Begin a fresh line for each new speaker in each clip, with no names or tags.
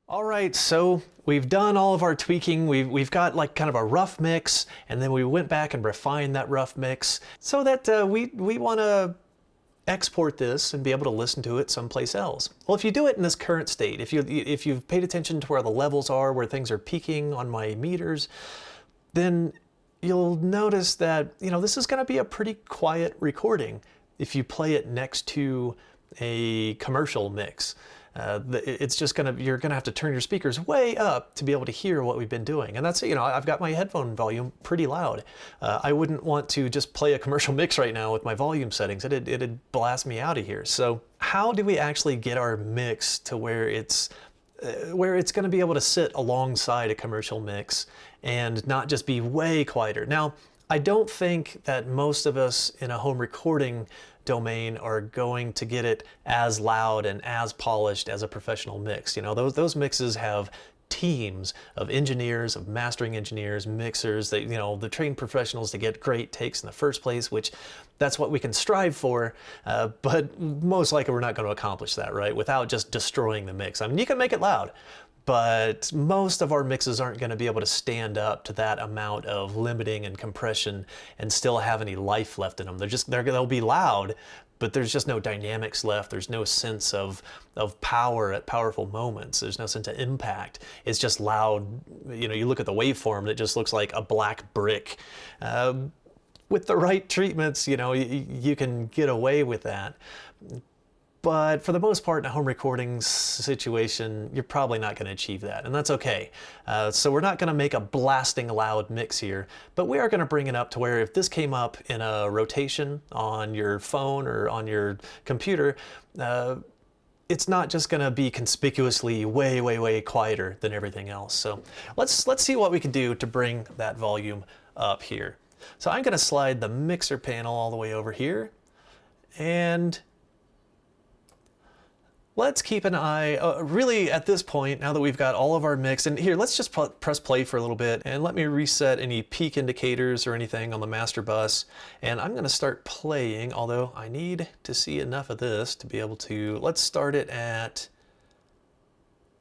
All right, so we've done all of our tweaking. We've got like kind of a rough mix, and then we went back and refined that rough mix so that we want to export this and be able to listen to it someplace else. Well, if you do it in this current state, if you've paid attention to where the levels are, where things are peaking on my meters, then you'll notice that, this is going to be a pretty quiet recording if you play it next to a commercial mix. It's just you're gonna have to turn your speakers way up to be able to hear what we've been doing. And that's, I've got my headphone volume pretty loud. I wouldn't want to just play a commercial mix right now with my volume settings. It'd blast me out of here. So how do we actually get our mix to where it's gonna be able to sit alongside a commercial mix and not just be way quieter? Now, I don't think that most of us in a home recording domain are going to get it as loud and as polished as a professional mix. Those mixes have teams of engineers, of mastering engineers, mixers, that, the trained professionals to get great takes in the first place, which that's what we can strive for, but most likely we're not going to accomplish that, right? Without just destroying the mix. I mean, you can make it loud, but most of our mixes aren't going to be able to stand up to that amount of limiting and compression and still have any life left in them. They'll be loud, but there's just no dynamics left. There's no sense of power at powerful moments. There's no sense of impact. It's just loud. You look at the waveform, it just looks like a black brick. With the right treatments, you can get away with that. But for the most part, in a home recording situation, you're probably not going to achieve that, and that's okay. So we're not going to make a blasting loud mix here, but we are going to bring it up to where if this came up in a rotation on your phone or on your computer, it's not just going to be conspicuously way, way, way quieter than everything else. So let's see what we can do to bring that volume up here. So I'm going to slide the mixer panel all the way over here, and let's keep an eye, really at this point, now that we've got all of our mix, and here, let's just press play for a little bit, and let me reset any peak indicators or anything on the master bus, and I'm gonna start playing, although I need to see enough of this to be able to, let's start it at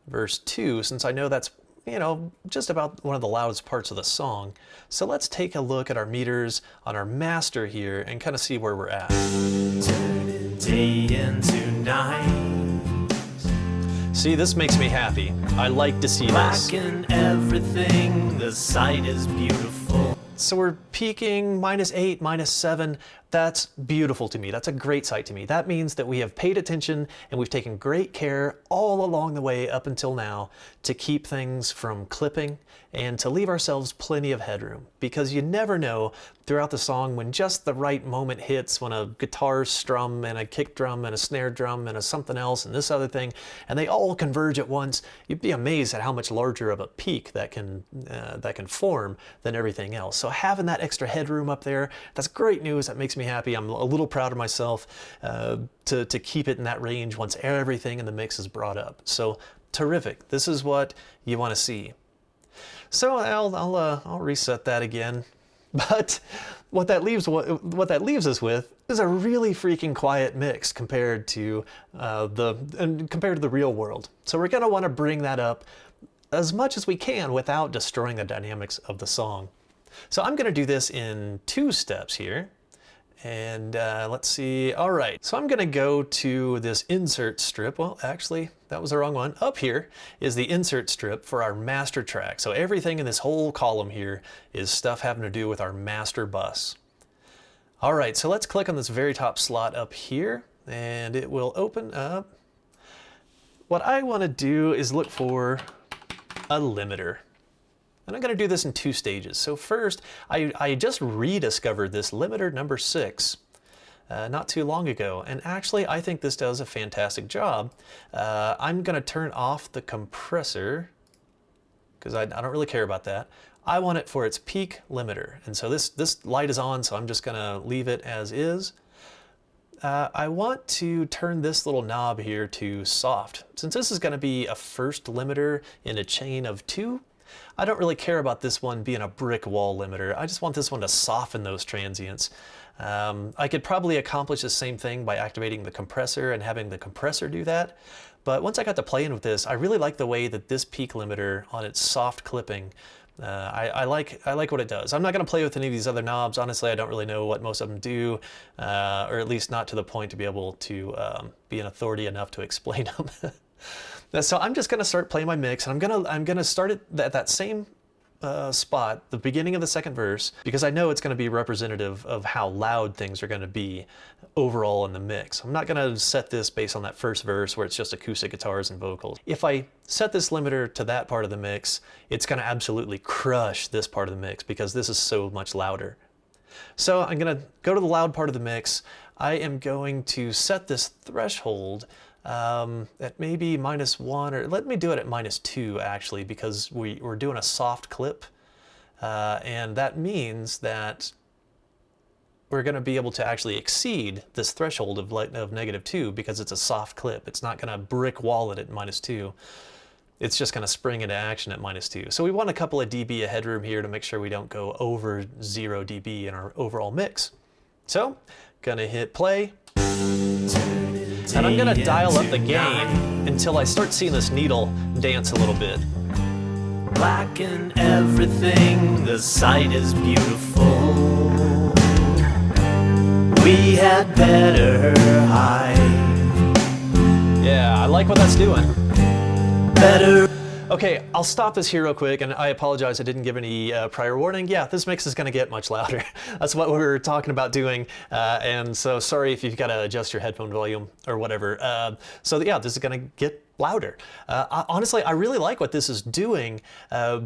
verse 2, since I know that's, just about one of the loudest parts of the song. So let's take a look at our meters on our master here and kind of see where we're at. Turning day into night. See, this makes me happy. I like to see this.
Blacking everything, the sight is beautiful.
So we're peaking -8, -7. That's beautiful to me. That's a great sight to me. That means that we have paid attention and we've taken great care all along the way up until now to keep things from clipping and to leave ourselves plenty of headroom, because you never know throughout the song when just the right moment hits, when a guitar strum and a kick drum and a snare drum and a something else and this other thing, and they all converge at once. You'd be amazed at how much larger of a peak that can form than everything else. So having that extra headroom up there, that's great news. That makes me happy. I'm a little proud of myself to keep it in that range once everything in the mix is brought up. So terrific. This is what you want to see. So I'll reset that again. But what that leaves us with is a really freaking quiet mix compared to the real world. So we're going to want to bring that up as much as we can without destroying the dynamics of the song. So I'm going to do this in 2 steps here. And let's see. All right, so I'm going to go to this insert strip. Well, actually, that was the wrong one. Up here is the insert strip for our master track. So everything in this whole column here is stuff having to do with our master bus. All right, so let's click on this very top slot up here, and it will open up. What I want to do is look for a limiter. And I'm going to do this in 2 stages. So first, I just rediscovered this limiter number 6 not too long ago. And actually, I think this does a fantastic job. I'm going to turn off the compressor because I don't really care about that. I want it for its peak limiter. And so this light is on, so I'm just going to leave it as is. I want to turn this little knob here to soft. Since this is going to be a first limiter in a chain of 2, I don't really care about this one being a brick wall limiter. I just want this one to soften those transients. I could probably accomplish the same thing by activating the compressor and having the compressor do that, But once I got to playing with this, I really like the way that this peak limiter on its soft clipping, I like what it does. I'm not going to play with any of these other knobs. Honestly, I don't really know what most of them do, or at least not to the point to be able to be an authority enough to explain them. So I'm just going to start playing my mix, and I'm gonna start it at that same spot, the beginning of the second verse, because I know it's going to be representative of how loud things are going to be overall in the mix. I'm not going to set this based on that first verse where it's just acoustic guitars and vocals. If I set this limiter to that part of the mix, it's going to absolutely crush this part of the mix because this is so much louder. So I'm going to go to the loud part of the mix. I am going to set this threshold at maybe -1, or let me do it at -2 actually, because we're doing a soft clip, and that means that we're going to be able to actually exceed this threshold of -2 because it's a soft clip. It's not going to brick wall it at -2. It's just going to spring into action at -2. So we want a couple of dB of headroom here to make sure we don't go over 0 dB in our overall mix. So gonna hit play. And I'm gonna dial up the gain until I start seeing this needle dance a little bit.
Black and everything, the sight is beautiful. We had better hide.
Yeah, I like what that's doing.
Better.
Okay, I'll stop this here real quick, and I apologize I didn't give any prior warning. Yeah, this mix is going to get much louder. That's what we were talking about doing, and so sorry if you've got to adjust your headphone volume or whatever. So yeah, this is going to get louder. Honestly, I really like what this is doing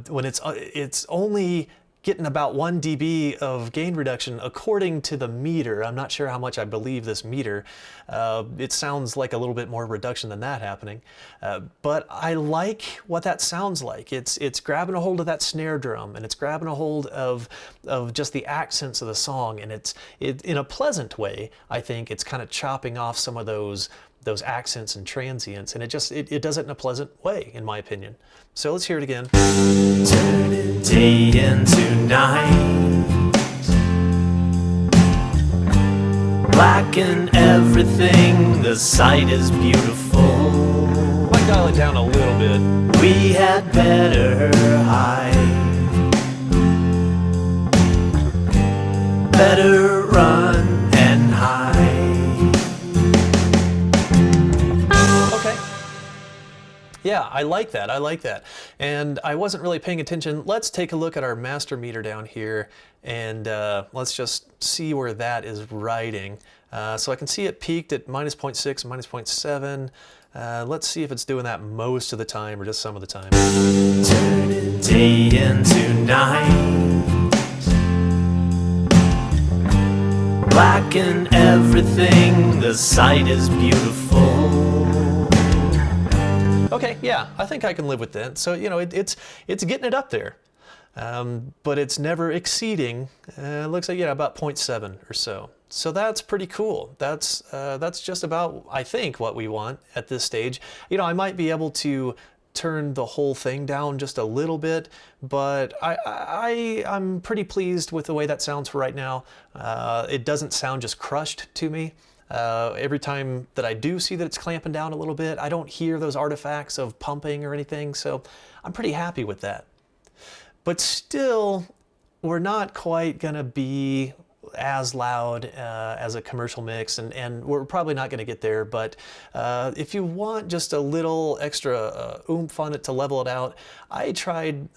when it's only getting about 1 dB of gain reduction according to the meter. I'm not sure how much I believe this meter. It sounds like a little bit more reduction than that happening. But I like what that sounds like. It's grabbing a hold of that snare drum, and it's grabbing a hold of just the accents of the song, and it in a pleasant way. I think it's kind of chopping off some of those accents and transients, and it does it in a pleasant way, in my opinion. So let's hear it again.
Turning day into night. Black and everything, the sight is beautiful.
Might dial it down a little bit.
We had better hide. Better run and hide.
Yeah, I like that. I like that. And I wasn't really paying attention. Let's take a look at our master meter down here, and let's just see where that is writing. So I can see it peaked at -0.6 and -0.7. Let's see if it's doing that most of the time or just some of the time.
Turning day into night. Black and everything, the sight is beautiful.
Okay, yeah, I think I can live with that. So, you know, it's getting it up there, but it's never exceeding. It looks like, yeah, about 0.7 or so. So that's pretty cool. That's just about, I think, what we want at this stage. You know, I might be able to turn the whole thing down just a little bit, but I'm pretty pleased with the way that sounds for right now. It doesn't sound just crushed to me. Every time that I do see that it's clamping down a little bit, I don't hear those artifacts of pumping or anything, so I'm pretty happy with that. But still, we're not quite gonna be as loud as a commercial mix, and we're probably not gonna get there, but if you want just a little extra oomph on it to level it out, I tried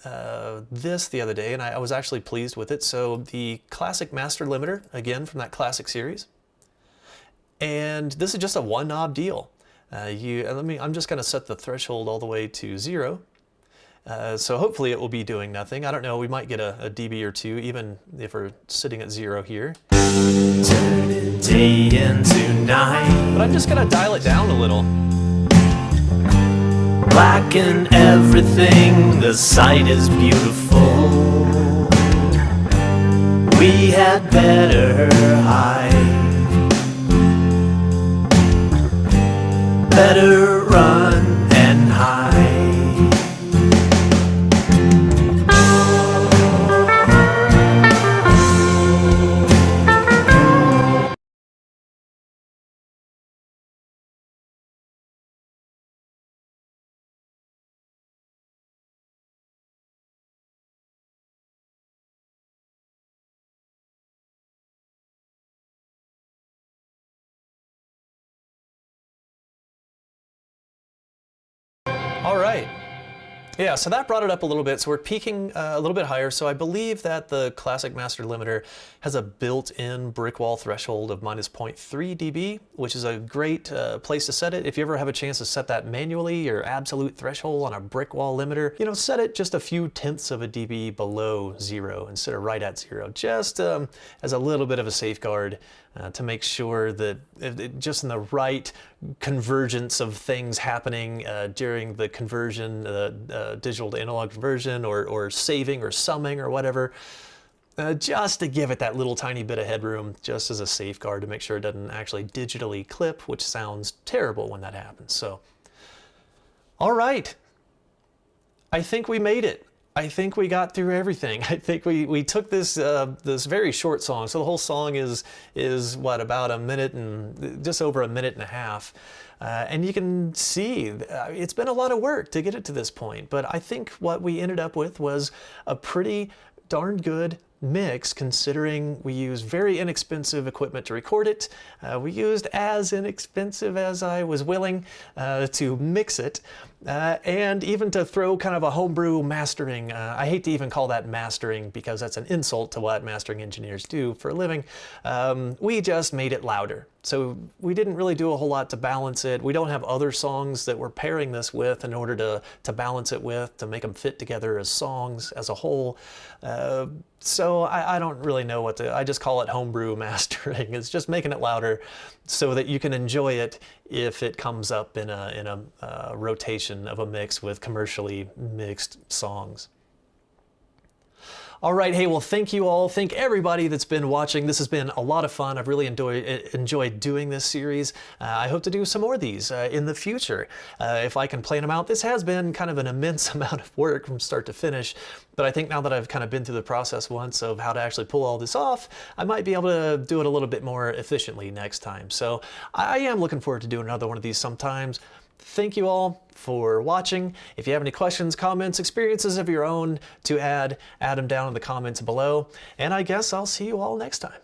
this the other day, and I was actually pleased with it. So the Classic Master Limiter, again from that Classic series. And this is just a one knob deal. I'm just gonna set the threshold all the way to 0. So hopefully it will be doing nothing. I don't know, we might get a dB or 2, even if we're sitting at 0 here.
Turning day into night.
But I'm just gonna dial it down a little.
Black and everything, the sight is beautiful. We had better hide. Better run and hide.
All right. Yeah, so that brought it up a little bit. So we're peaking a little bit higher. So I believe that the Classic Master Limiter has a built-in brick wall threshold of minus 0.3 dB, which is a great place to set it. If you ever have a chance to set that manually, your absolute threshold on a brick wall limiter, you know, set it just a few tenths of a dB below zero instead of right at zero, just as a little bit of a safeguard. To make sure that just in the right convergence of things happening during the conversion, digital to analog conversion, or saving or summing or whatever, just to give it that little tiny bit of headroom, just as a safeguard to make sure it doesn't actually digitally clip, which sounds terrible when that happens. So, all right, I think we made it. I think we got through everything. I think we took this this very short song. So the whole song is what, about a minute and just over a minute and a half. And you can see it's been a lot of work to get it to this point. But I think what we ended up with was a pretty darn good mix, considering we used very inexpensive equipment to record it. We used as inexpensive as I was willing to mix it, and even to throw kind of a homebrew mastering. I hate to even call that mastering because that's an insult to what mastering engineers do for a living. We just made it louder. So we didn't really do a whole lot to balance it. We don't have other songs that we're pairing this with in order to balance it with, to make them fit together as songs as a whole. So I don't really know what to, I just call it homebrew mastering. It's just making it louder so that you can enjoy it if it comes up in a rotation of a mix with commercially mixed songs. All right, hey, well, thank you all. Thank everybody that's been watching. This has been a lot of fun. I've really enjoyed doing this series. I hope to do some more of these in the future, if I can plan them out. This has been kind of an immense amount of work from start to finish, but I think now that I've kind of been through the process once of how to actually pull all this off, I might be able to do it a little bit more efficiently next time. So I am looking forward to doing another one of these sometimes. Thank you all for watching. If you have any questions, comments, experiences of your own to add them down in the comments below. And I guess I'll see you all next time.